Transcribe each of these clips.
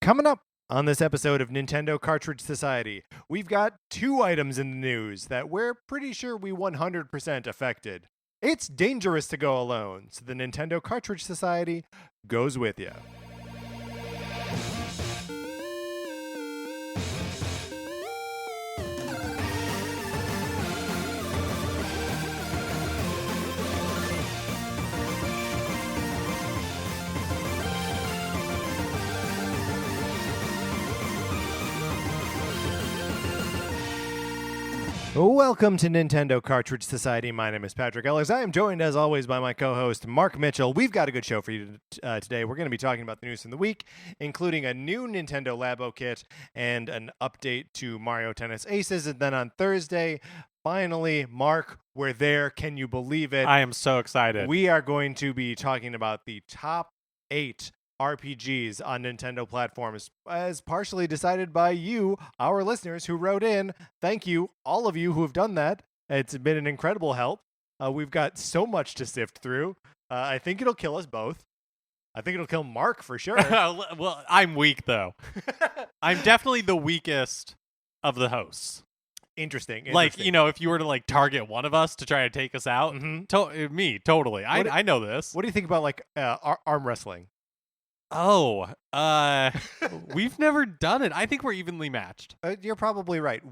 Coming up on this episode of Nintendo Cartridge Society, we've got two items in the news that we're pretty sure we 100% affected. It's dangerous to go alone, so the Nintendo Cartridge Society goes with you. Welcome to Nintendo Cartridge Society. My name is Patrick Ellers. I am joined, as always, by my co-host, Mark Mitchell. We've got a good show for you today. We're going to be talking about the news from the week, including a new Nintendo LABO kit and an update to Mario Tennis Aces. And then on Thursday, finally, Mark, we're there. Can you believe it? I am so excited. We are going to be talking about the top 8 RPGs on Nintendo platforms, as partially decided by you, our listeners who wrote in. Thank you, all of you who have done that. It's been an incredible help. We've got so much to sift through. I think it'll kill us both. I think it'll kill Mark for sure. Well, I'm weak, though. I'm definitely the weakest of the hosts. Interesting. Like, you know, if you were to, like, target one of us to try to take us out, me, totally. I know this. What do you think about, like, arm wrestling? Oh, we've never done it. I think we're evenly matched. You're probably right.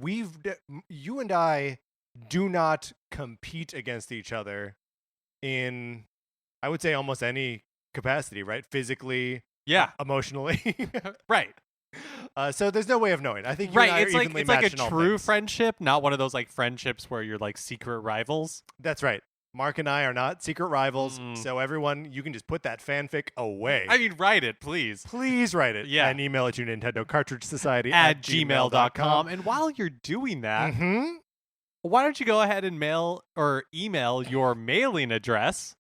You and I do not compete against each other in, I would say, almost any capacity, right? Physically, emotionally, right. So there's no way of knowing. I think you and I are evenly matched it's like a true friendship, not one of those like friendships where you're like secret rivals. That's right. Mark and I are not secret rivals, so everyone, you can just put that fanfic away. I mean, write it, please. Please write it. Yeah. And email it to Nintendo Cartridge Society at gmail.com. And while you're doing that, why don't you go ahead and mail or email your mailing address?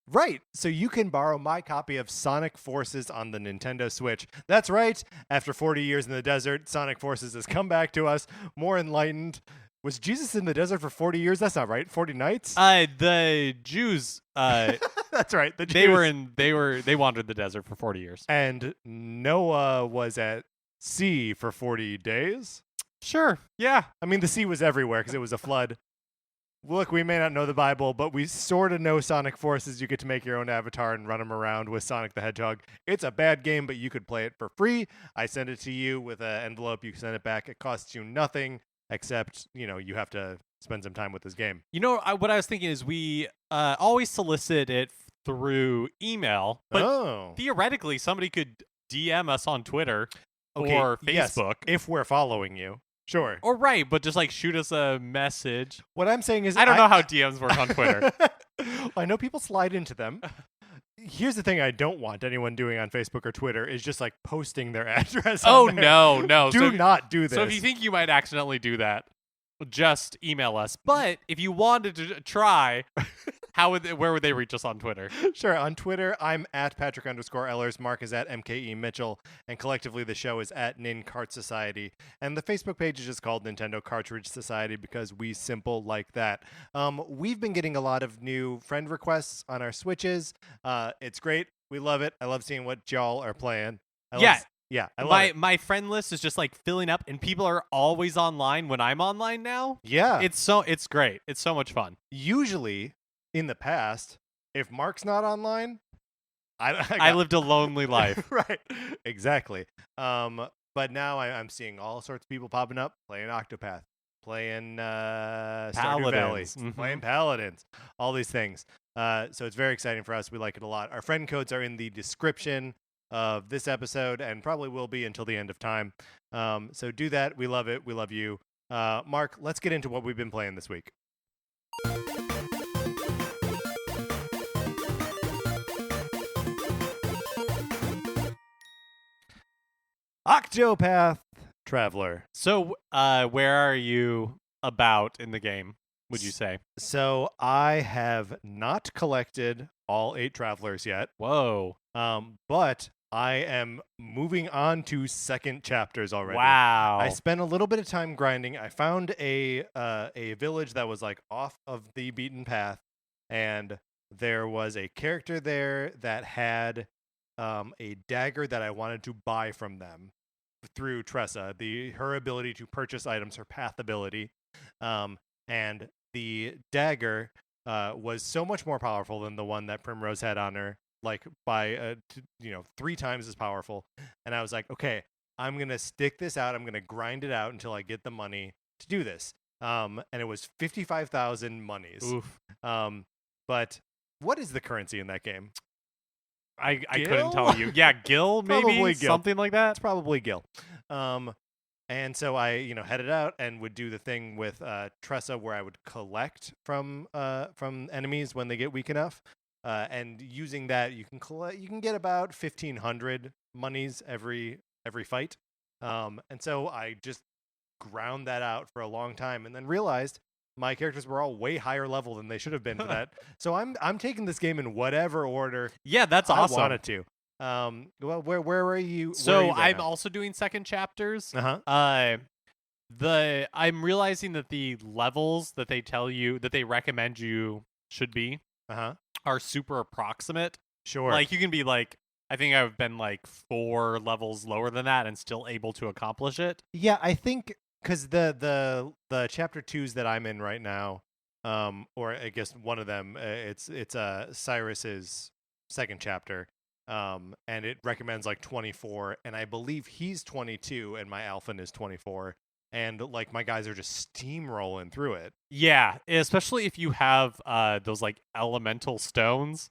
Right. So you can borrow my copy of Sonic Forces on the Nintendo Switch. That's right. After 40 years in the desert, Sonic Forces has come back to us more enlightened. Was Jesus in the desert for 40 years? That's not right. 40 nights? The Jews. That's right. The Jews. They wandered the desert for 40 years. And Noah was at sea for 40 days? Sure. Yeah. I mean, the sea was everywhere because it was a flood. Look, we may not know the Bible, but we sort of know Sonic Forces. You get to make your own avatar and run them around with Sonic the Hedgehog. It's a bad game, but you could play it for free. I send it to you with an envelope. You can send it back. It costs you nothing. Except, you know, you have to spend some time with this game. You know, what I was thinking is we always solicit it through email, but theoretically somebody could DM us on Twitter or Facebook. Yes, if we're following you. Sure. Or right, but just like shoot us a message. What I'm saying is I don't know how DMs work on Twitter. I know people slide into them. Here's the thing I don't want anyone doing on Facebook or Twitter is just like posting their address. Oh, no. Do not do this. So if you think you might accidentally do that, just email us. But if you wanted to try, where would they reach us on Twitter? Sure. On Twitter, I'm at Patrick_Ellers. Mark is at MKE Mitchell. And collectively, the show is at NinCart Society. And the Facebook page is just called Nintendo Cartridge Society because we simple like that. We've been getting a lot of new friend requests on our Switches. It's great. We love it. I love seeing what y'all are playing. I love it. My friend list is just like filling up, and people are always online when I'm online now. Yeah. It's great. It's so much fun. Usually, in the past, if Mark's not online, I lived a lonely life. Right. Exactly. But now I'm seeing all sorts of people popping up, playing Octopath, playing Stardew Valley, playing Paladins, all these things. So it's very exciting for us. We like it a lot. Our friend codes are in the description of this episode and probably will be until the end of time. So do that. We love it. We love you. Mark, let's get into what we've been playing this week. Octopath Traveler. So, where are you about in the game, would you say? So, I have not collected all 8 Travelers yet. Whoa. But I am moving on to second chapters already. Wow. I spent a little bit of time grinding. I found a village that was like off of the beaten path, and there was a character there that had a dagger that I wanted to buy from them. through Tressa, her ability to purchase items, her path ability, and the dagger was so much more powerful than the one that Primrose had on her, like by 3 times as powerful. And I was like, okay, I'm gonna stick this out. I'm gonna grind it out until I get the money to do this. And it was 55,000 monies. Oof. But what is the currency in that game? I couldn't tell you. Yeah, Gil, maybe Probably Gil. Something like that. It's probably Gil. And so I, headed out and would do the thing with Tressa where I would collect from enemies when they get weak enough. And using that, you can get about 1,500 monies every fight. And so I just ground that out for a long time, and then realized my characters were all way higher level than they should have been for that. So I'm taking this game in whatever order. Yeah, that's awesome. I wanted to. Well, where were you? So I'm also doing second chapters. I'm realizing that the levels that they tell you that they recommend you should be are super approximate. Sure. Like you can be like, I think I've been like 4 levels lower than that and still able to accomplish it. Yeah, I think because the chapter 2s that I'm in right now, or I guess one of them, it's Cyrus's second chapter. And it recommends like 24, and I believe he's 22 and my Alphen is 24, and like my guys are just steamrolling through it. Yeah, especially if you have those like elemental stones.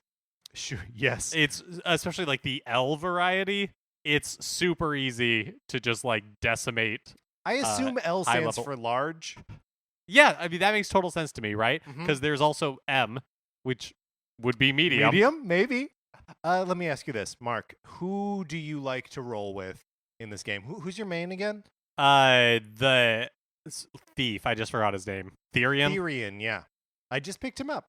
Sure. Yes. It's especially like the L variety. It's super easy to just like decimate. I assume L stands for large. Yeah, I mean that makes total sense to me, right? Because there's also M, which would be medium. Medium, maybe. Let me ask you this, Mark. Who do you like to roll with in this game? Who's your main again? The thief. I just forgot his name. Therion? Therion, yeah. I just picked him up.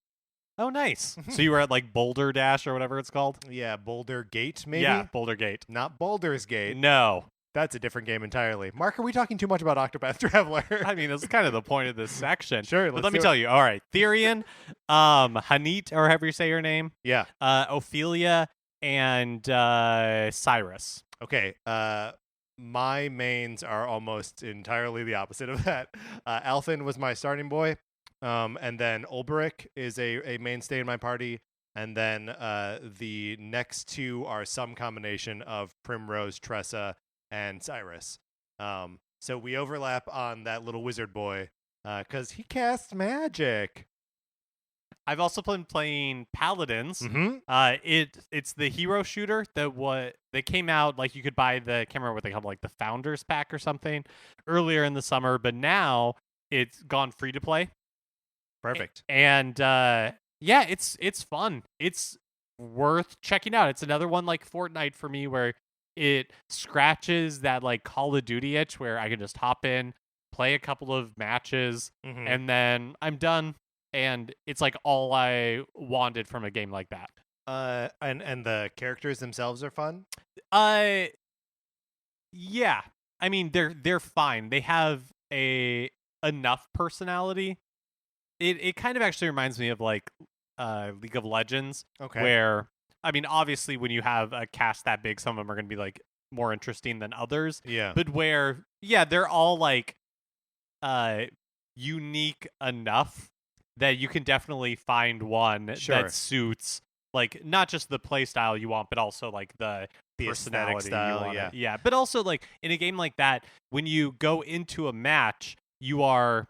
Oh, nice. So you were at like Boulder Dash or whatever it's called? Yeah, Boulder Gate, maybe? Yeah, Boulder Gate. Not Baldur's Gate. No. That's a different game entirely. Mark, are we talking too much about Octopath Traveler? I mean, that's kind of the point of this section. Sure, but let me tell you. All right, Therion, Hanit, or however you say your name. Yeah. Ophelia, and Cyrus. Okay. My mains are almost entirely the opposite of that. Alphen was my starting boy, and then Ulberich is a mainstay in my party, and then the next 2 are some combination of Primrose, Tressa, and Cyrus. So we overlap on that little wizard boy because he casts magic. I've also been playing Paladins. It's the hero shooter that came out, like you could buy the, I can't remember what they call it, like the Founders Pack or something earlier in the summer, but now it's gone free to play. Perfect. And yeah, it's fun. It's worth checking out. It's another one like Fortnite for me where it scratches that like Call of Duty itch where I can just hop in, play a couple of matches, and then I'm done. And it's like all I wanted from a game like that. And the characters themselves are fun? Yeah. I mean, they're fine. They have enough personality. It kind of actually reminds me of like League of Legends. Okay. Where, I mean, obviously when you have a cast that big, some of them are going to be like more interesting than others. Yeah. But where, yeah, they're all like unique enough that you can definitely find one that suits like not just the play style you want, but also like the personality style, you want. yeah. Yeah. But also like in a game like that, when you go into a match, you are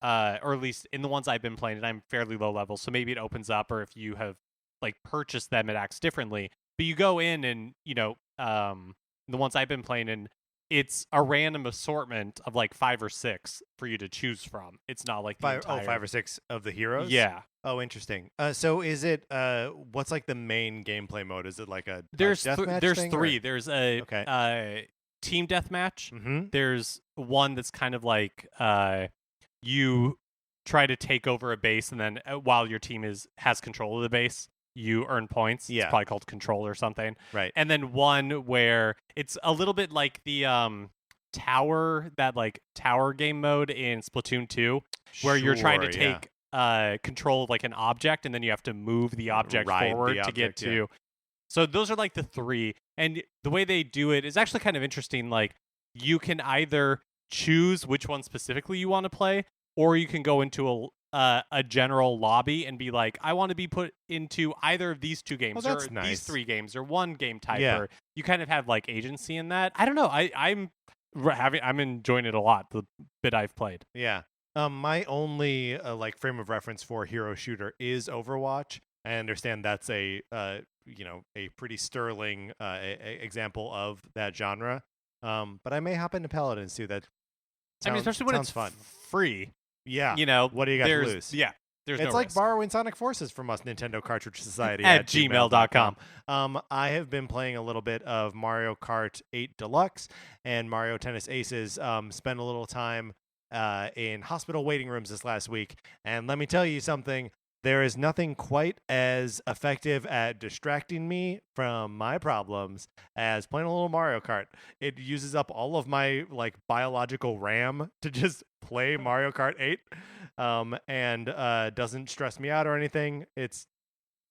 or at least in the ones I've been playing, and I'm fairly low level, so maybe it opens up, or if you have like purchased them, it acts differently. But you go in and, the ones I've been playing in, it's a random assortment of like 5 or 6 for you to choose from. It's not like the entire... 5 or 6 of the heroes? Yeah. Oh, interesting. So is it what's like the main gameplay mode? Is it like a there's deathmatch there's thing, 3. Or? There's a team deathmatch. There's one that's kind of like you try to take over a base, and then while your team has control of the base, you earn points. Yeah. It's probably called Control or something. Right. And then one where it's a little bit like the tower game mode in Splatoon 2, where you're trying to take control of like an object, and then you have to move the object forward to get to. So those are like the 3. And the way they do it is actually kind of interesting. Like you can either choose which one specifically you want to play, or you can go into a general lobby and be like, I want to be put into either of these 2 games, or nice. these 3 games, or 1 game type. Yeah. Or you kind of have like agency in that. I don't know. I'm enjoying it a lot, the bit I've played. Yeah. My only like frame of reference for hero shooter is Overwatch. I understand that's a a pretty sterling example of that genre. But I may hop into Paladins too. That especially when it's fun. Free. Yeah. What do you got to lose? Yeah. It's no like risk. borrowing Sonic Forces from us, Nintendo Cartridge Society at gmail.com. I have been playing a little bit of Mario Kart 8 Deluxe and Mario Tennis Aces. Spent a little time in hospital waiting rooms this last week. And let me tell you something. There is nothing quite as effective at distracting me from my problems as playing a little Mario Kart. It uses up all of my like biological RAM to just play Mario Kart 8, and doesn't stress me out or anything. It's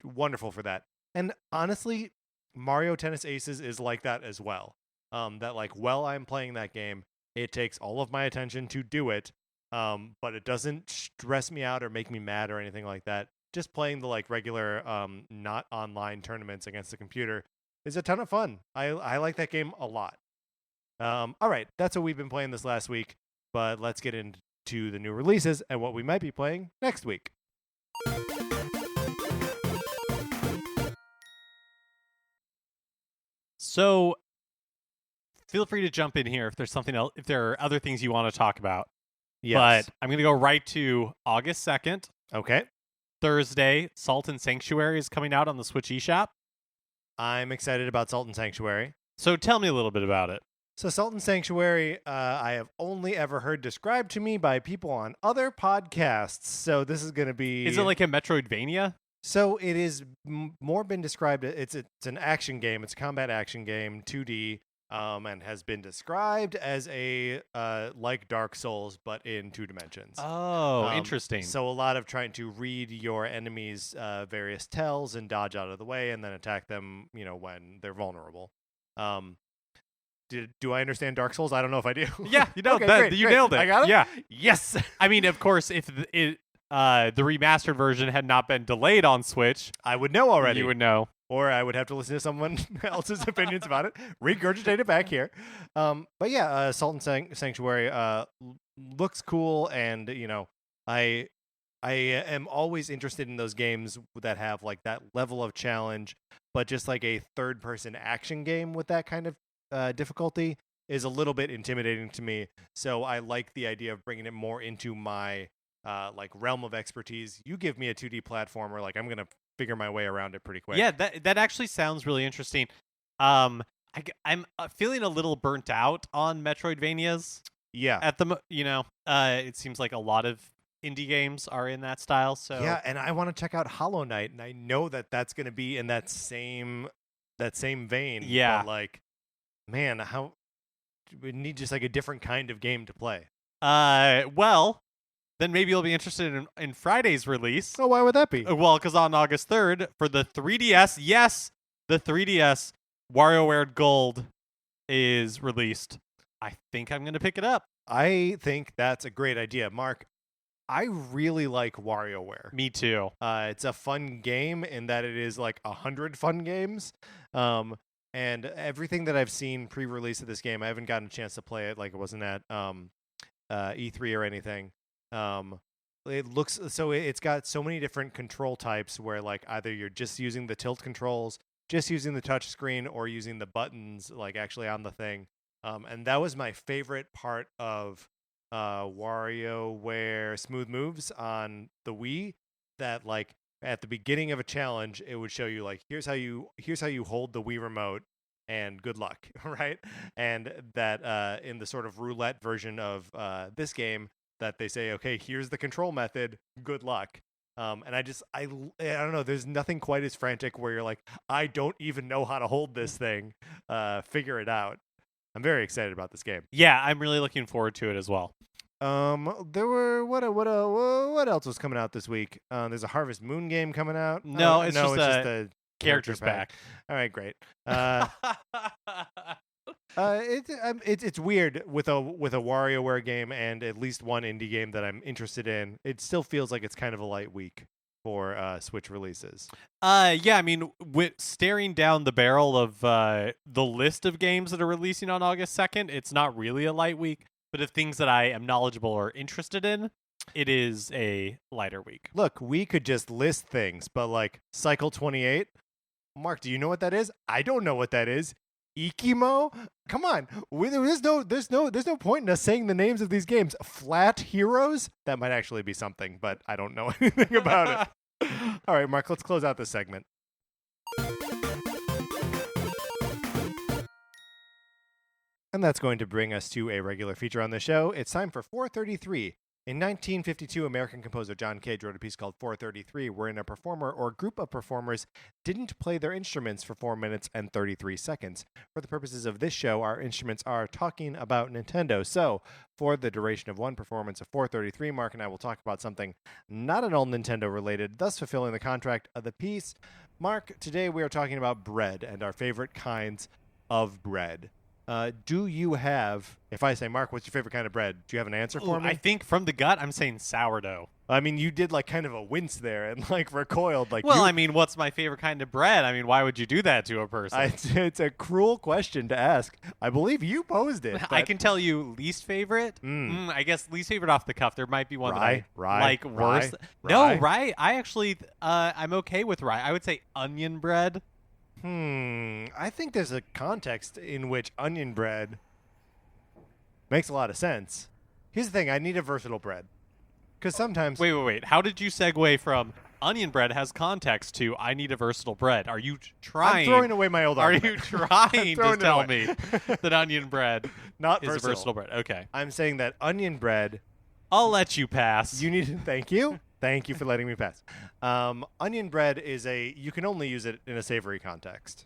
wonderful for that. And honestly, Mario Tennis Aces is like that as well. That like while I'm playing that game, it takes all of my attention to do it. But it doesn't stress me out or make me mad or anything like that. Just playing the like regular, not online tournaments against the computer is a ton of fun. I like that game a lot. All right, that's what we've been playing this last week. But let's get into the new releases and what we might be playing next week. So feel free to jump in here if there's something else, if there are other things you want to talk about. Yes. But I'm going to go right to August 2nd. Okay. Thursday, Salt and Sanctuary is coming out on the Switch eShop. I'm excited about Salt and Sanctuary. So tell me a little bit about it. So Salt and Sanctuary, I have only ever heard described to me by people on other podcasts. So this is going to be... Is it like a Metroidvania? So it is more been described. It's an action game. It's a combat action game, 2D, and has been described as a like Dark Souls, but in 2 dimensions. Oh, interesting. So a lot of trying to read your enemies' various tells and dodge out of the way, and then attack them, when they're vulnerable. Do I understand Dark Souls? I don't know if I do. Yeah, Okay, great. nailed it. I got it? Yeah. Yes. I mean, of course, if the remastered version had not been delayed on Switch, I would know already. You would know. Or I would have to listen to someone else's opinions about it, regurgitate it back here. But yeah, Salt and Sanctuary looks cool, and I am always interested in those games that have like that level of challenge, but just like a third-person action game with that kind of difficulty is a little bit intimidating to me. So I like the idea of bringing it more into my like realm of expertise. You give me a 2D platformer, like I'm gonna figure my way around it pretty quick. Yeah, that actually sounds really interesting. I'm feeling a little burnt out on Metroidvanias. Yeah. At the it seems like a lot of indie games are in that style. So yeah, and I want to check out Hollow Knight, and I know that that's going to be in that same vein. Yeah. But like, man, how we need just like a different kind of game to play. Well, then maybe you'll be interested in Friday's release. Oh, why would that be? Well, because on August 3rd, for the 3DS, yes, the 3DS, WarioWare Gold is released. I think I'm going to pick it up. I think that's a great idea. Mark, I really like WarioWare. Me too. It's a fun game in that it is like 100 fun games. And everything that I've seen pre-release of this game, I haven't gotten a chance to play it. Like it wasn't at E3 or anything. It looks so it's got so many different control types where like either you're just using the tilt controls, just using the touch screen, or using the buttons like actually on the thing. And that was my favorite part of WarioWare Smooth Moves on the Wii. That like at the beginning of a challenge, it would show you like here's how you hold the Wii remote, and good luck, right? And that in the sort of roulette version of this game, that they say, okay, here's the control method, good luck. And I don't know, there's nothing quite as frantic where you're like, I don't even know how to hold this thing, figure it out. I'm very excited about this game. Yeah, I'm really looking forward to it as well. There were what else was coming out this week? There's a Harvest Moon game coming out. No, it's just the characters pack. back. All right, great. It's weird with a WarioWare game and at least one indie game that I'm interested in. It still feels like it's kind of a light week for Switch releases. Yeah, I mean, with staring down the barrel of the list of games that are releasing on August 2nd, it's not really a light week. But of things that I am knowledgeable or interested in, it is a lighter week. Look, we could just list things, but like Cycle 28, Mark, do you know what that is? I don't know what that is. Ikimo? Come on. There's no point in us saying the names of these games. Flat Heroes? That might actually be something, but I don't know anything about it. All right, Mark, let's close out this segment. And that's going to bring us to a regular feature on the show. It's time for 433. In 1952, American composer John Cage wrote a piece called 433, wherein a performer or group of performers didn't play their instruments for 4 minutes and 33 seconds. For the purposes of this show, our instruments are talking about Nintendo. So, for the duration of one performance of 433, Mark and I will talk about something not at all Nintendo related, thus fulfilling the contract of the piece. Mark, today we are talking about bread and our favorite kinds of bread. Do you have, if I say, Mark, what's your favorite kind of bread? Do you have an answer for me? I think from the gut, I'm saying sourdough. I mean, you did like kind of a wince there and like recoiled. Like, well, I mean, what's my favorite kind of bread? I mean, why would you do that to a person? It's a cruel question to ask. I believe you posed it. I can tell you least favorite. I guess least favorite off the cuff. There might be one rye, that I like worse. No, rye. I actually, I'm okay with rye. I would say onion bread. I think there's a context in which onion bread makes a lot of sense. Here's the thing. I need a versatile bread. Because sometimes... Wait. How did you segue from onion bread has context to I need a versatile bread? Are you trying... I'm throwing away my old argument. Are you trying to tell me that onion bread not is versatile. Versatile bread? Okay. I'm saying that onion bread... I'll let you pass. You need to... Thank you. Thank you for letting me pass. Onion bread is you can only use it in a savory context.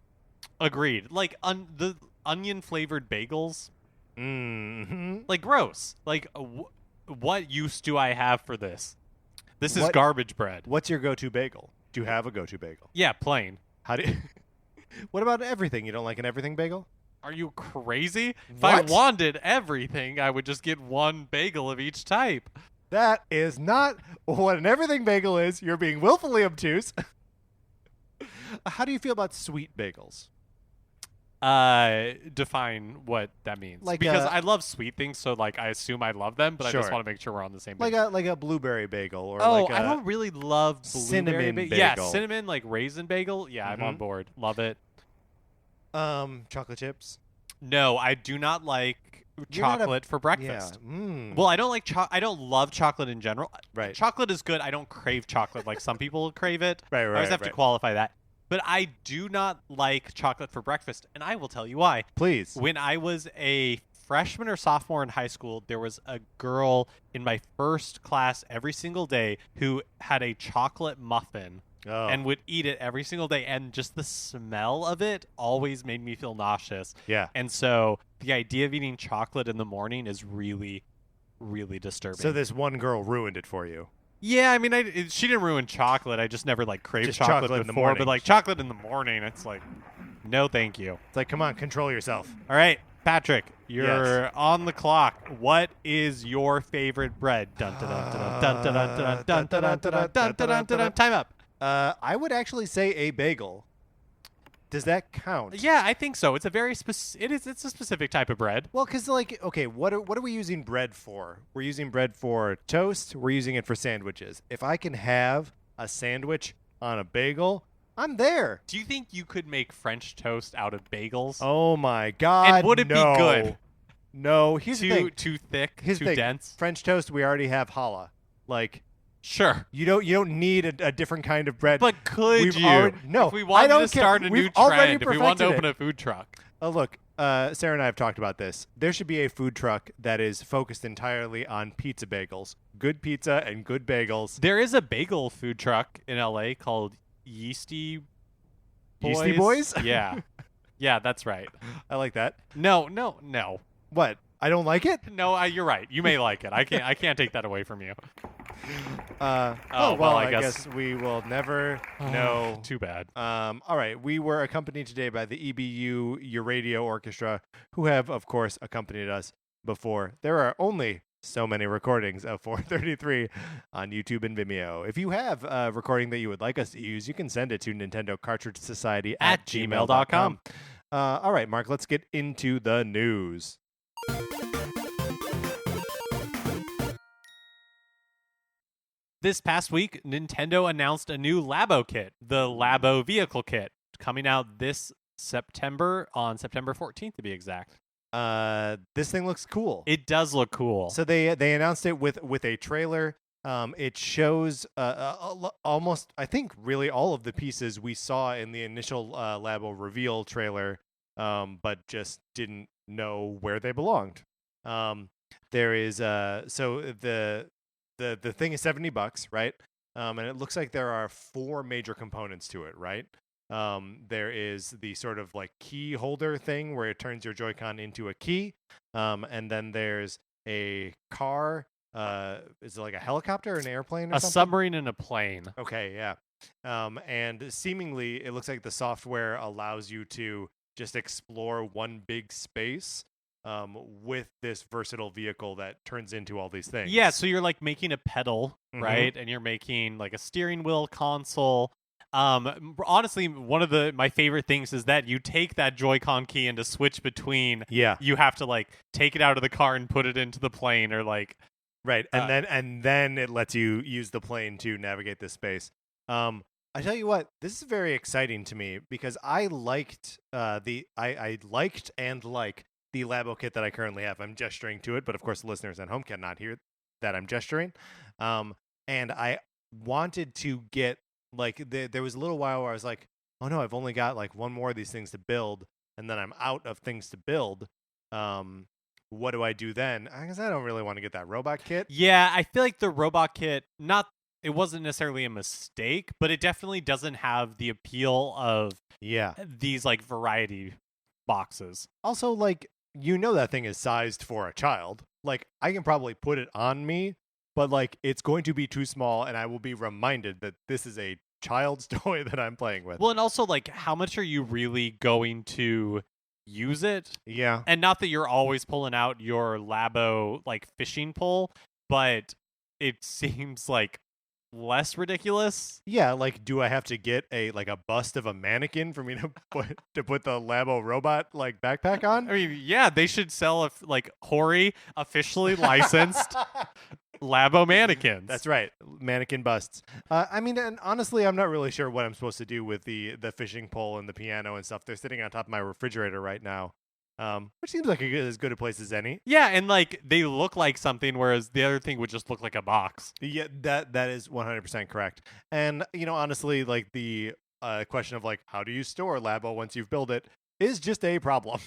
Agreed. Like the onion-flavored bagels. Mm-hmm. Like, gross. Like, what use do I have for this? This is garbage bread. What's your go-to bagel? Do you have a go-to bagel? Yeah, plain. How do you... What about everything? You don't like an everything bagel? Are you crazy? If What? I wanted everything, I would just get one bagel of each type. That is not what an everything bagel is. You're being willfully obtuse. How do you feel about sweet bagels? Define what that means. Like because I love sweet things, so like I assume I love them, but Sure. I just want to make sure we're on the same page. Like a blueberry bagel or I don't really love blueberry cinnamon bagel. Yeah, cinnamon, like raisin bagel. Yeah, I'm on board. Love it. Chocolate chips? No, I do not like chocolate for breakfast. Yeah. Well, I don't like I don't love chocolate in general. Right. Chocolate is good. I don't crave chocolate like some people crave it. Right. I always have to qualify that. But I do not like chocolate for breakfast, and I will tell you why. Please. When I was a freshman or sophomore in high school, there was a girl in my first class every single day who had a chocolate muffin and would eat it every single day, and just the smell of it always made me feel nauseous. Yeah. And so the idea of eating chocolate in the morning is really, really disturbing. So this one girl ruined it for you. Yeah, I mean, she didn't ruin chocolate. I just never like craved Just chocolate chocolate in the before, morning. but like chocolate in the morning, it's like, no, thank you. It's like, come on, control yourself. All right, Patrick, you're Yes. on the clock. What is your favorite bread? Dun dun dun dun dun dun dun dun dun dun dun dun dun dun. Time up. I would actually say a bagel. Does that count? Yeah, I think so. It's a very it's a specific type of bread. Well, because like, okay, what are we using bread for? We're using bread for toast. We're using it for sandwiches. If I can have a sandwich on a bagel, I'm there. Do you think you could make French toast out of bagels? Oh my God! And would it be good? No. Here's the thing. Too thick, Here's too the thing. dense. French toast. We already have challah. Like, sure. you don't need a different kind of bread. But could you? No. If we wanted to start a new We've already trend, if we wanted to perfected open it. a food truck. Look, Sarah and I have talked about this. There should be a food truck that is focused entirely on pizza bagels. Good pizza and good bagels. There is a bagel food truck in LA called Yeasty Boys. Yeasty Boys? Yeah. Yeah, that's right. I like that. No. What? I don't like it? No, you're right. You may like it. I can't take that away from you. Well, I guess we will never know. Too bad. All right. We were accompanied today by the EBU Euradio Orchestra, who have, of course, accompanied us before. There are only so many recordings of 433 on YouTube and Vimeo. If you have a recording that you would like us to use, you can send it to Nintendo Cartridge Society at gmail.com. All right, Mark, let's get into the news. This past week, Nintendo announced a new LABO kit, the LABO Vehicle Kit, coming out this September, on September 14th to be exact. This thing looks cool. It does look cool. So they announced it with a trailer. It shows almost, I think, really all of the pieces we saw in the initial LABO reveal trailer, but just didn't know where they belonged. There is so the thing is $70, right? And it looks like there are 4 major components to it, right? There is the sort of like key holder thing where it turns your Joy-Con into a key. And then there's a car. Is it like a helicopter, an airplane, or something? A submarine and a plane. Okay, yeah. And seemingly it looks like the software allows you to just explore one big space with this versatile vehicle that turns into all these things. Yeah, so you're like making a pedal, right? And you're making like a steering wheel console. Honestly, one of my favorite things is that you take that Joy-Con key and to switch between, you have to like take it out of the car and put it into the plane, or like right, and then it lets you use the plane to navigate this space. I tell you what, this is very exciting to me because I liked I liked and like the LABO kit that I currently have. I'm gesturing to it, but of course the listeners at home cannot hear that I'm gesturing. And I wanted to get, like, there was a little while where I was like, oh no, I've only got like one more of these things to build, and then I'm out of things to build. What do I do then? I guess I don't really want to get that robot kit. Yeah, I feel like the robot kit, it wasn't necessarily a mistake, but it definitely doesn't have the appeal of these like variety boxes. Also, like, that thing is sized for a child. Like, I can probably put it on me, but like it's going to be too small, and I will be reminded that this is a child's toy that I'm playing with. Well, and also, like, how much are you really going to use it? Yeah. And not that you're always pulling out your LABO like fishing pole, but it seems like less ridiculous. Yeah, like, do I have to get a bust of a mannequin for me to put the LABO robot like backpack on? I mean, yeah, they should sell Hori officially licensed LABO mannequins. That's right, mannequin busts. I mean, and honestly, I'm not really sure what I'm supposed to do with the fishing pole and the piano and stuff. They're sitting on top of my refrigerator right now, which seems like as good a place as any. Yeah, and like they look like something, whereas the other thing would just look like a box. Yeah, that is 100% correct. And honestly, like the question of like how do you store LABO once you've built it is just a problem.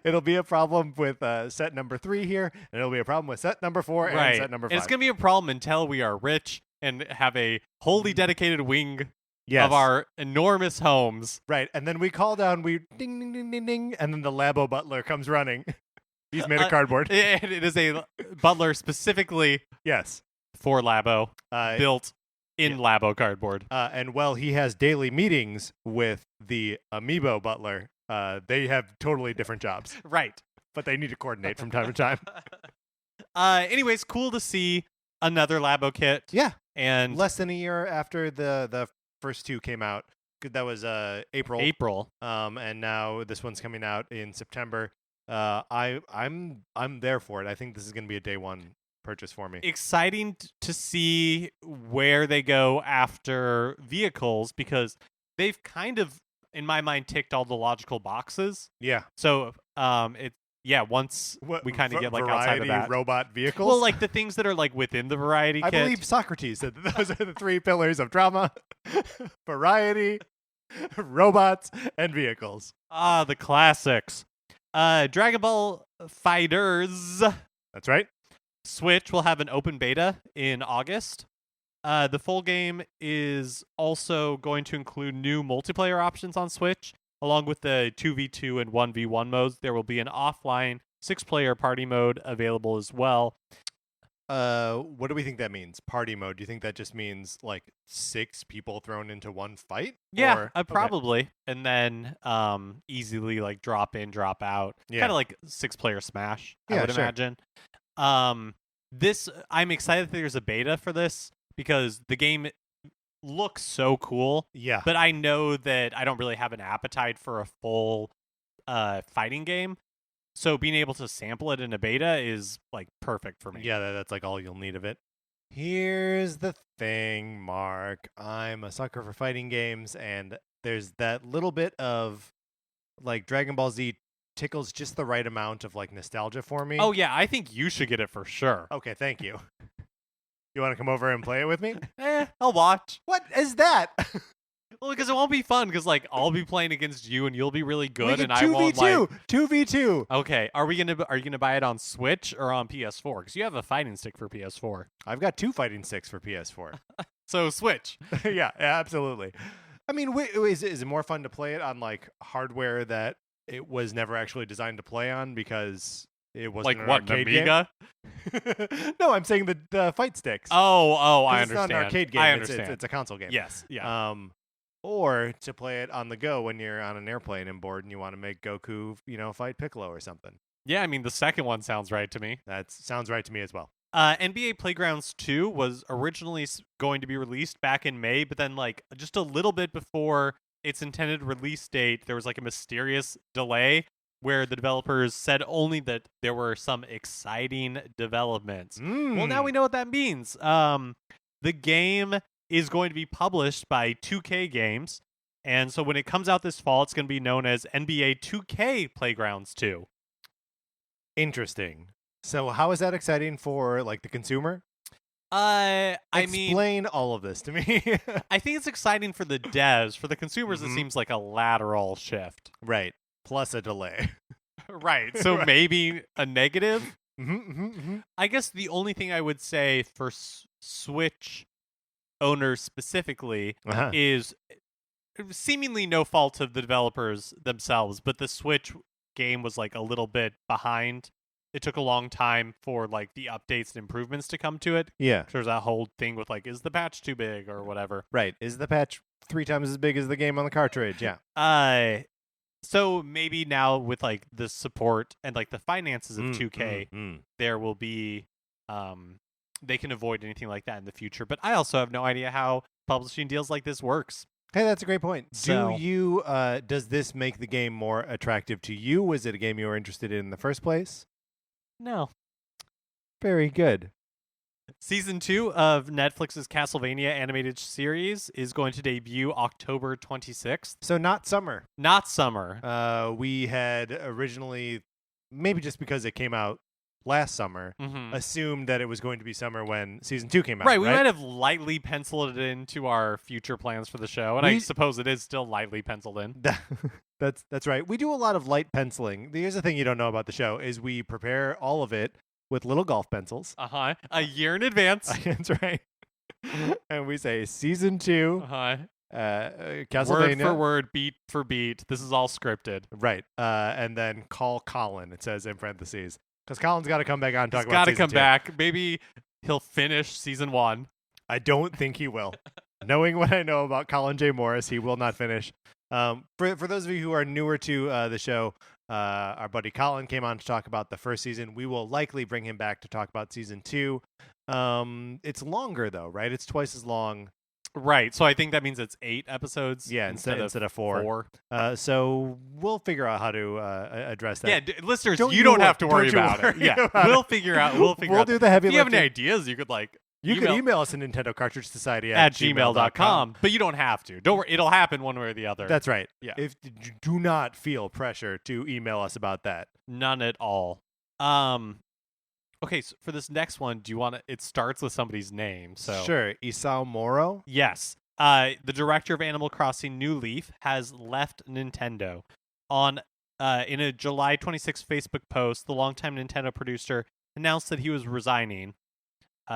It'll be a problem with set number 3 here, and it'll be a problem with set number 4 and set number 5. And it's gonna be a problem until we are rich and have a wholly dedicated wing of our enormous homes. Right, and then we call down, we ding, ding, ding, ding, ding, and then the LABO butler comes running. He's made of cardboard. It is a butler specifically for LABO, built in LABO cardboard. And while he has daily meetings with the Amiibo butler, they have totally different jobs. Right. But they need to coordinate from time to time. Anyways, cool to see another LABO kit. Yeah. And less than a year after the first 2 came out. That was April. And now this one's coming out in September. I'm there for it. I think this is going to be a day one purchase for me. Exciting to see where they go after vehicles, because they've kind of, in my mind, ticked all the logical boxes. Yeah. So once we kind of get like outside of that, robot vehicles. Well, like the things that are like within the variety kit. I believe Socrates said that those are the 3 pillars of drama: variety, robots, and vehicles. The classics. Dragon Ball Fighters. That's right. Switch will have an open beta in August. The full game is also going to include new multiplayer options on Switch, along with the 2v2 and 1v1 modes. There will be an offline 6-player party mode available as well. what do we think that means? Party mode. Do you think that just means like 6 people thrown into one fight? Yeah, Or, probably. And then easily like drop in, drop out. Yeah. Kind of like 6-player Smash, I Yeah, would sure. imagine. This I'm excited that there's a beta for this because the game looks so cool. Yeah. But I know that I don't really have an appetite for a full fighting game. So being able to sample it in a beta is like perfect for me. Yeah, that's like all you'll need of it. Here's the thing, Mark. I'm a sucker for fighting games, and there's that little bit of like Dragon Ball Z tickles just the right amount of like nostalgia for me. Oh yeah, I think you should get it for sure. Okay, thank you. You want to come over and play it with me? I'll watch. What is that? Well, because it won't be fun. Because like I'll be playing against you, and you'll be really good, and I 2v2, won't like 2v2. Okay, are you gonna buy it on Switch or on PS4? Because you have a fighting stick for PS4. I've got 2 fighting sticks for PS4. So Switch. Yeah, absolutely. I mean, is it more fun to play it on like hardware that it was never actually designed to play on because it wasn't Like an what, an arcade Amiga? game? No, I'm saying the fight sticks. Oh, I It's understand. not an arcade game. I It's understand. a console game. Yes, yeah. Or to play it on the go when you're on an airplane and bored and you want to make Goku, fight Piccolo or something. Yeah, I mean the second one sounds right to me. That sounds right to me as well. NBA Playgrounds 2 was originally going to be released back in May, but then like just a little bit before its intended release date, there was like a mysterious delay where the developers said only that there were some exciting developments. Well, now we know what that means. The game is going to be published by 2K Games, and so when it comes out this fall, it's going to be known as NBA 2K Playgrounds 2. Interesting. So how is that exciting for like the consumer? Explain all of this to me. I think it's exciting for the devs. For the consumers, It seems like a lateral shift. Right. Plus a delay. Right. So Right. maybe a negative. Mm-hmm. I guess the only thing I would say for Switch owners specifically is seemingly no fault of the developers themselves, but the Switch game was like a little bit behind. It took a long time for like the updates and improvements to come to it. Yeah. There's that whole thing with like, is the patch too big or whatever? Right. Is the patch 3 times as big as the game on the cartridge? Yeah. So maybe now with like the support and like the finances of 2K, there will be they can avoid anything like that in the future. But I also have no idea how publishing deals like this works. Hey, that's a great point. So, does this make the game more attractive to you? Was it a game you were interested in the first place? No. Very good. Season 2 of Netflix's Castlevania animated series is going to debut October 26th. So not summer. Not summer. We had originally, maybe just because it came out last summer, assumed that it was going to be summer when season 2 came out. Right, we might have lightly penciled it into our future plans for the show, and I suppose it is still lightly penciled in. That's right. We do a lot of light penciling. Here's the thing you don't know about the show is we prepare all of it with little golf pencils. A year in advance. That's right. And we say season 2. Castlevania. Word for word, beat for beat. This is all scripted. Right. And then call Colin, it says in parentheses. Because Colin's got to come back on and talk He's about season 2. He's got to come back. Maybe he'll finish season 1. I don't think he will. Knowing what I know about Colin J. Morris, he will not finish. For those of you who are newer to the show, our buddy Colin came on to talk about the first season. We will likely bring him back to talk about season 2. It's longer, though, right? It's twice as long. Right. So I think that means it's 8 episodes. Yeah, instead of 4. So we'll figure out how to address that. Yeah, listeners, you don't have to worry about it. Yeah, we'll figure out. We'll do the heavy lifting. If you have any ideas, you could You can email us at Nintendo Cartridge Society at gmail.com, but you don't have to. Don't worry, it'll happen one way or the other. That's right. Yeah. Do not feel pressure to email us about that. None at all. Okay, so for this next one, do you want to? It starts with somebody's name. So sure, Isao Moro. Yes. The director of Animal Crossing New Leaf has left Nintendo. In a July 26th Facebook post, the longtime Nintendo producer announced that he was resigning.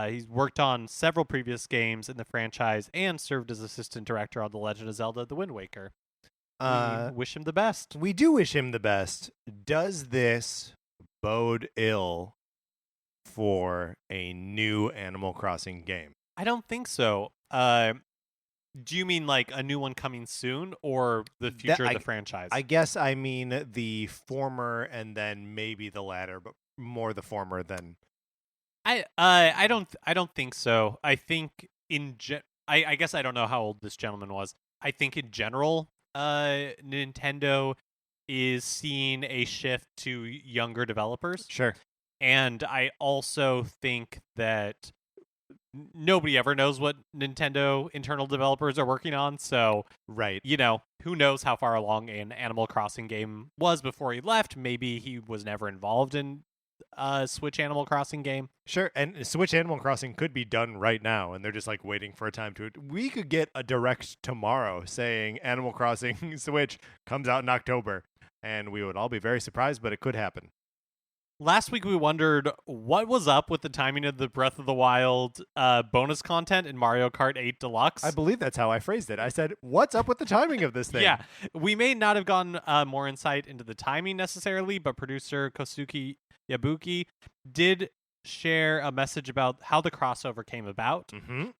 He's worked on several previous games in the franchise and served as assistant director on The Legend of Zelda: The Wind Waker. We wish him the best. We do wish him the best. Does this bode ill for a new Animal Crossing game. I don't think so. Do you mean like a new one coming soon, or the future of the franchise? I guess I mean the former, and then maybe the latter, but more the former than. I don't think so. I think I guess I don't know how old this gentleman was. I think in general, Nintendo is seeing a shift to younger developers. Sure. And I also think that nobody ever knows what Nintendo internal developers are working on. So, right. Who knows how far along an Animal Crossing game was before he left. Maybe he was never involved in a Switch Animal Crossing game. Sure, and Switch Animal Crossing could be done right now, and they're just like waiting for a time to. We could get a direct tomorrow saying Animal Crossing Switch comes out in October, and we would all be very surprised, but it could happen. Last week we wondered what was up with the timing of the Breath of the Wild bonus content in Mario Kart 8 Deluxe. I believe that's how I phrased it. I said, what's up with the timing of this thing? Yeah, we may not have gotten more insight into the timing necessarily, but producer Kosuke Yabuki did share a message about how the crossover came about. Mm-hmm.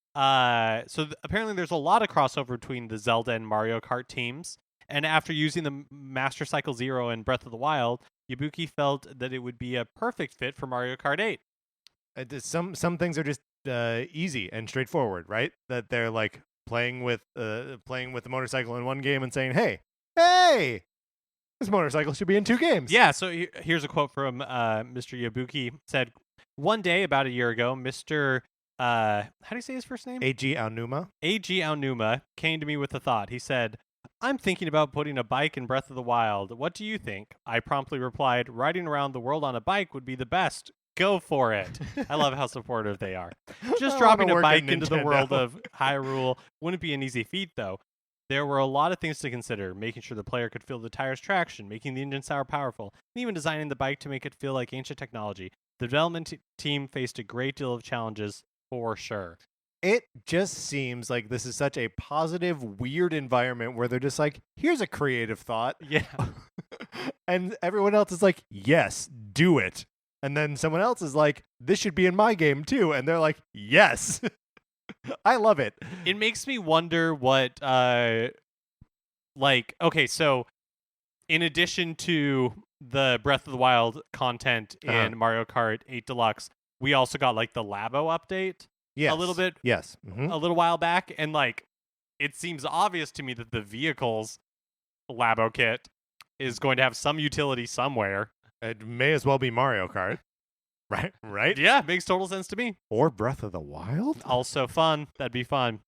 So apparently there's a lot of crossover between the Zelda and Mario Kart teams, and after using the Master Cycle Zero in Breath of the Wild, Yabuki felt that it would be a perfect fit for Mario Kart 8. Some things are just easy and straightforward, right? That they're like playing with the motorcycle in one game and saying, "Hey, this motorcycle should be in 2 games." Yeah. So here's a quote from Mr. Yabuki. It said, "One day, about a year ago, Mr. How do you say his first name? Eiji Aonuma came to me with a thought. He said, I'm thinking about putting a bike in Breath of the Wild. What do you think? I promptly replied, riding around the world on a bike would be the best. Go for it. I love how supportive they are. Just dropping a bike into the world of Hyrule wouldn't be an easy feat, though. There were a lot of things to consider, making sure the player could feel the tire's traction, making the engine sour powerful, and even designing the bike to make it feel like ancient technology. The development team faced a great deal of challenges, for sure. It just seems like this is such a positive, weird environment where they're just like, here's a creative thought. Yeah. And everyone else is like, yes, do it. And then someone else is like, this should be in my game too. And they're like, yes. I love it. It makes me wonder what, okay, so in addition to the Breath of the Wild content in Mario Kart 8 Deluxe, we also got like the LABO update. Yes. A little bit. Yes. Mm-hmm. A little while back. And like, it seems obvious to me that the vehicle's LABO kit is going to have some utility somewhere. It may as well be Mario Kart. Right? Yeah, makes total sense to me. Or Breath of the Wild? Also fun. That'd be fun.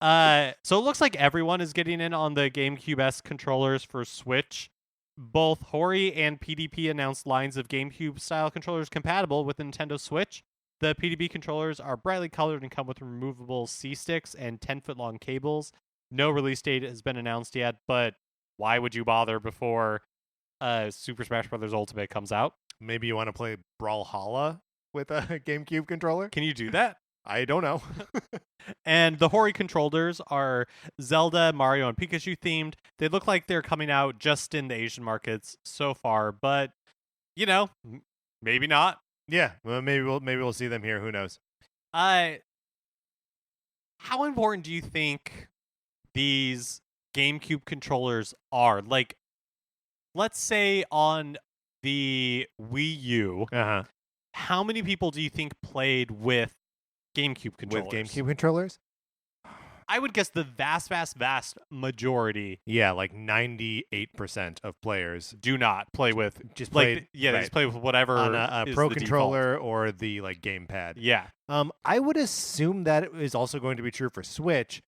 So it looks like everyone is getting in on the GameCube-esque controllers for Switch. Both Hori and PDP announced lines of GameCube-style controllers compatible with Nintendo Switch. The PDP controllers are brightly colored and come with removable C-sticks and 10-foot-long cables. No release date has been announced yet, but why would you bother before Super Smash Bros. Ultimate comes out? Maybe you want to play Brawlhalla with a GameCube controller? Can you do that? I don't know. And the Hori controllers are Zelda, Mario, and Pikachu themed. They look like they're coming out just in the Asian markets so far, but, maybe not. Yeah, well, maybe we'll see them here. Who knows? How important do you think these GameCube controllers are? Like, let's say on the Wii U, how many people do you think played with GameCube controllers? With GameCube controllers? I would guess the vast, vast, vast majority. Yeah, like 98% of players do not play with. Just play. They just play with whatever on a Pro controller default. or the like gamepad. Yeah. I would assume that is also going to be true for Switch.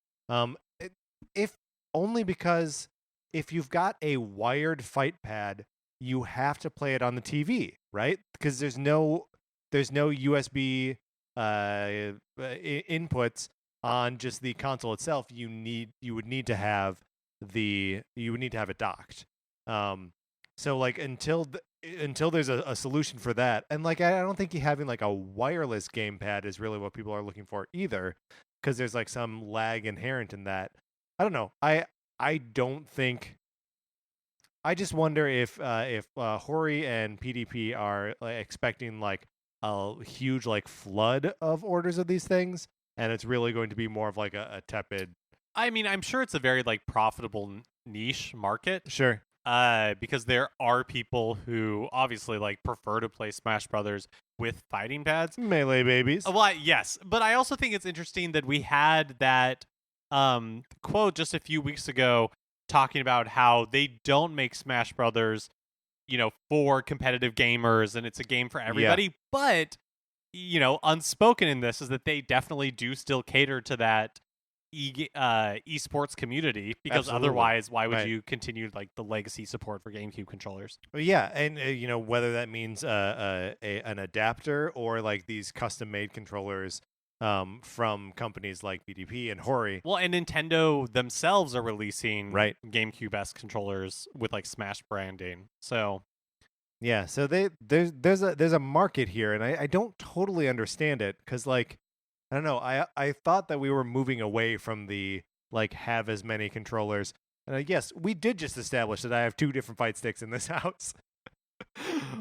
If only because if you've got a wired fight pad, you have to play it on the TV, right? Because there's no USB inputs on just the console itself. You would need to have it docked. So like until there's a solution for that, and like I don't think having like a wireless gamepad is really what people are looking for either, because there's like some lag inherent in that. I don't know. I don't think. I just wonder if Hori and PDP are expecting like a huge like flood of orders of these things, and it's really going to be more of like a tepid. I mean, I'm sure it's a very like profitable niche market. Sure. Because there are people who obviously like prefer to play Smash Brothers with fighting pads. Melee babies. Well, yes, but I also think it's interesting that we had that quote just a few weeks ago talking about how they don't make Smash Brothers, for competitive gamers and it's a game for everybody. Yeah. But, unspoken in this is that they definitely do still cater to that esports community, because Absolutely. otherwise why would Right. you continue like the legacy support for GameCube controllers? Well, yeah, and whether that means an adapter or like these custom made controllers from companies like BDP and Hori. Well, and Nintendo themselves are releasing Right. GameCube-esque controllers with like Smash branding. So Yeah, so there's a market here, and I don't totally understand it, because like I don't know, I thought that we were moving away from the like have as many controllers, and yes, we did just establish that I have 2 different fight sticks in this house.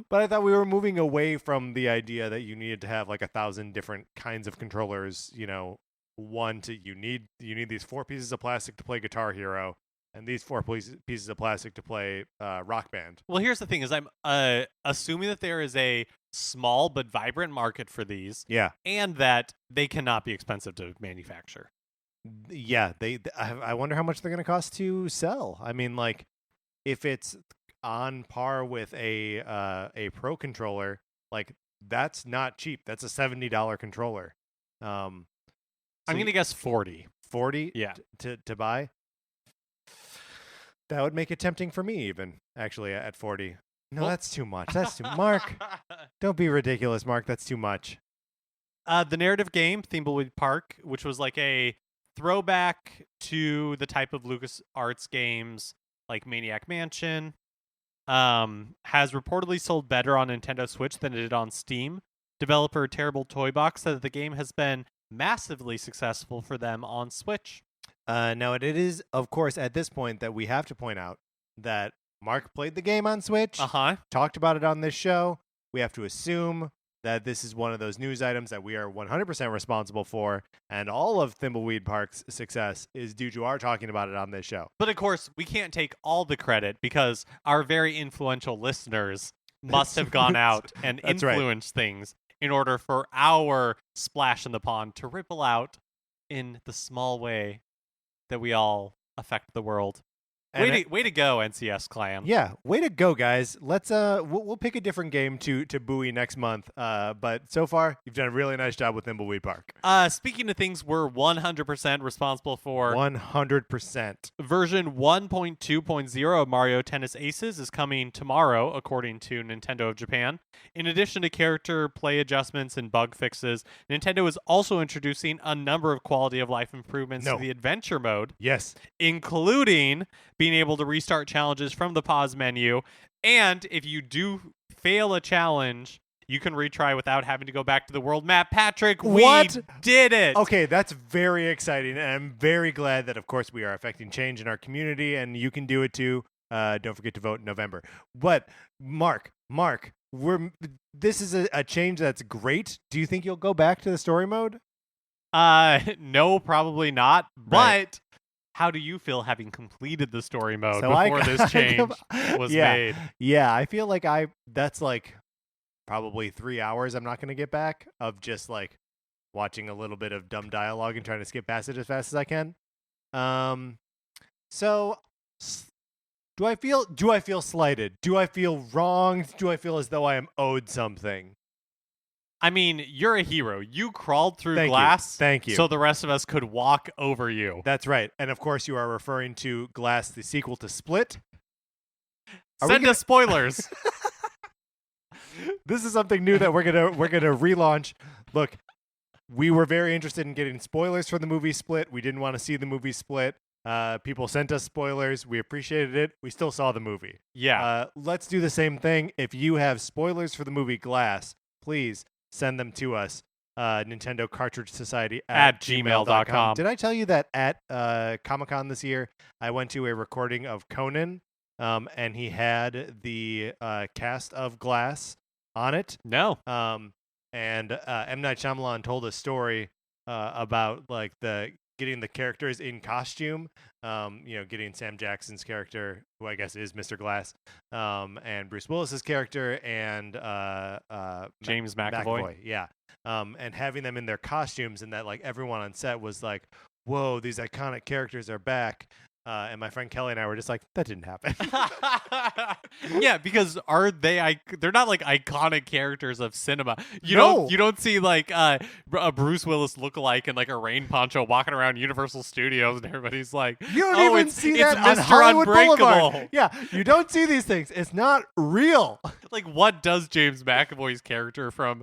But I thought we were moving away from the idea that you needed to have like 1,000 different kinds of controllers. You need these 4 pieces of plastic to play Guitar Hero, and these 4 pieces of plastic to play Rock Band. well, here's the thing: is I'm assuming that there is a small but vibrant market for these, Yeah, and that they cannot be expensive to manufacture. yeah. I wonder how much they're going to cost to sell. I mean, like, if it's on par with a Pro controller, like that's not cheap. That's a $70 controller. I'm gonna guess 40. 40. Yeah. To buy. That would make it tempting for me, even actually at 40. No, Well- that's too much. That's too Mark. Don't be ridiculous, Mark. That's too much. The narrative game, Thimbleweed Park, which was like a throwback to the type of LucasArts games like Maniac Mansion, has reportedly sold better on Nintendo Switch than it did on Steam. Developer Terrible Toy Box said that the game has been massively successful for them on Switch. Now, it is, of course, at this point that we have to point out that Mark played the game on Switch, talked about it on this show. We have to assume that this is one of those news items that we are 100% responsible for, and all of Thimbleweed Park's success is due to our talking about it on this show. But of course, we can't take all the credit because our very influential listeners must have gone out and That's right. influenced things in order for our splash in the pond to ripple out in the small way that we all affect the world. And Way to go, NCS clan. Yeah, way to go, guys. Let's we'll pick a different game to buoy next month. But so far, you've done a really nice job with Thimbleweed Park. Speaking of things we're 100% responsible for, 100%. version 1.2.0 of Mario Tennis Aces is coming tomorrow, according to Nintendo of Japan. In addition to character play adjustments and bug fixes, Nintendo is also introducing a number of quality of life improvements to the adventure mode, Yes. including being able to restart challenges from the pause menu. And if you do fail a challenge, you can retry without having to go back to the world map. Patrick, What? we did it! Okay, that's very exciting, and I'm very glad that, of course, we are affecting change in our community, and you can do it too. Don't forget to vote in November. But Mark, this is a change that's great. Do you think you'll go back to the story mode? No, probably not. Right. But how do you feel having completed the story mode So before this change was made? Yeah, I feel like that's like probably 3 hours I'm not going to get back of just like watching a little bit of dumb dialogue and trying to skip past it as fast as I can. So do I feel slighted? Do I feel wronged? Do I feel as though I am owed something? I mean, you're a hero. You crawled through Thank you. glass. Thank you. So the rest of us could walk over you. That's right. And of course you are referring to Glass, the sequel to Split. Send us spoilers. This is something new that we're gonna relaunch. Look, we were very interested in getting spoilers for the movie Split. We didn't want to see the movie Split. People sent us spoilers. We appreciated it. We still saw the movie. Yeah. Let's do the same thing. If you have spoilers for the movie Glass, please send them to us. Nintendo Cartridge Society at gmail.com. Did I tell you that at Comic-Con this year, I went to a recording of Conan, and he had the cast of Glass on it. No. and M. Night Shyamalan told a story about like getting the characters in costume. Getting Sam Jackson's character, who I guess is Mr. Glass, and Bruce Willis's character, and James McAvoy. Yeah. And having them in their costumes, and that like everyone on set was like, "Whoa, these iconic characters are back." And my friend Kelly and I were just like, that didn't happen. Yeah, because they're not like iconic characters of cinema. You don't see like a Bruce Willis lookalike in like a rain poncho walking around Universal Studios, and everybody's like, you don't even see that on Mr. Hollywood Unbreakable. Boulevard. Yeah, you don't see these things. It's not real. Like, what does James McAvoy's character from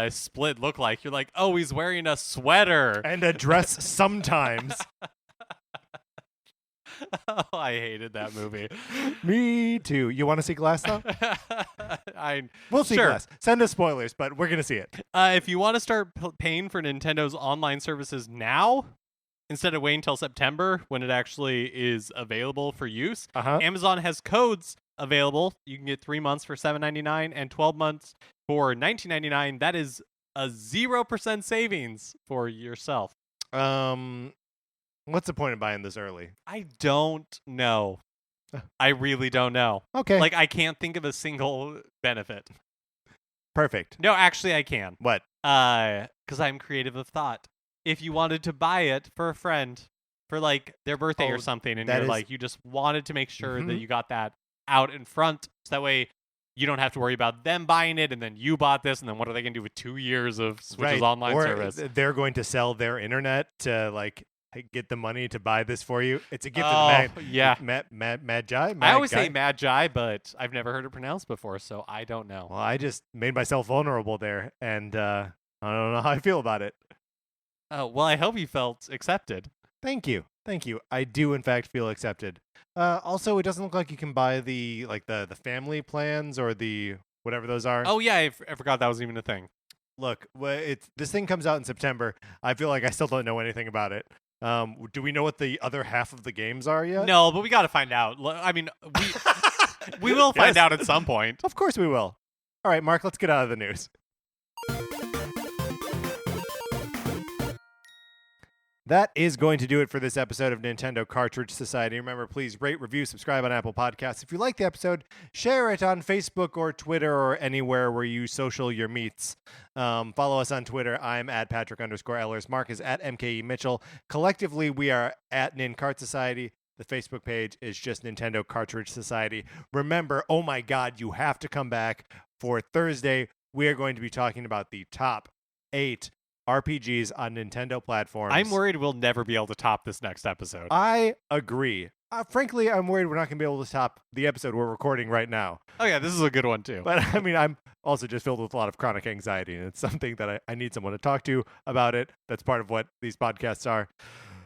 Split look like? You're like, oh, he's wearing a sweater and a dress sometimes. Oh, I hated that movie. Me too. You want to see Glass though? We'll see Glass. Send us spoilers, but we're gonna see it. If you want to start paying for Nintendo's online services now, instead of waiting until September when it actually is available for use, Amazon has codes available. You can get 3 months for $7.99 and 12 months for $19.99. That is a 0% savings for yourself. What's the point of buying this early? I don't know. I really don't know. Okay. Like, I can't think of a single benefit. Perfect. No, actually, I can. What? Because I'm creative of thought. If you wanted to buy it for a friend for, like, their birthday or something, and you're like, you just wanted to make sure that you got that out in front, so that way you don't have to worry about them buying it, and then you bought this, and then what are they going to do with 2 years of Switch's online service? They're going to sell their internet to, like, get the money to buy this for you. It's a gift of the Magi. I always say Magi, but I've never heard it pronounced before, so I don't know. Well, I just made myself vulnerable there, and I don't know how I feel about it. Oh, well, I hope you felt accepted. Thank you. I do, in fact, feel accepted. Also, it doesn't look like you can buy the family plans or the whatever those are. Oh, yeah, I forgot that was even a thing. Look, this thing comes out in September. I feel like I still don't know anything about it. Do we know what the other half of the games are yet? No, but we got to find out. I mean, we will find out at some point. Of course we will. All right, Mark, let's get out of the news. That is going to do it for this episode of Nintendo Cartridge Society. Remember, please rate, review, subscribe on Apple Podcasts. If you like the episode, share it on Facebook or Twitter or anywhere where you social your meets. Follow us on Twitter. I'm at Patrick_Ellers. Mark is at MKE Mitchell. Collectively, we are at NinCart Society. The Facebook page is just Nintendo Cartridge Society. Remember, oh my God, you have to come back for Thursday. We are going to be talking about the top 8 RPGs on Nintendo platforms. I'm worried we'll never be able to top this next episode. I agree. Frankly, I'm worried we're not going to be able to top the episode we're recording right now. Oh, yeah, this is a good one, too. But, I mean, I'm also just filled with a lot of chronic anxiety, and it's something that I need someone to talk to about it. That's part of what these podcasts are.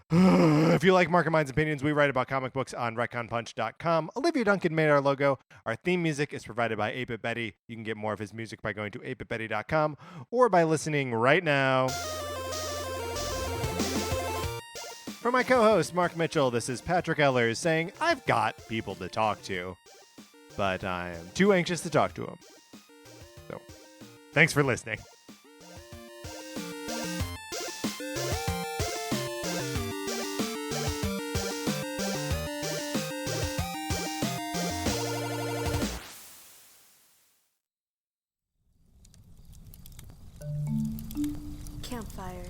If you like Mark and Mine's opinions, we write about comic books on retconpunch.com. Olivia Duncan made our logo. Our theme music is provided by 8-Bit Betty. You can get more of his music by going to 8bitbetty.com or by listening right now. For my co-host, Mark Mitchell, this is Patrick Ellers saying, I've got people to talk to, but I am too anxious to talk to them. So, thanks for listening. Campfire.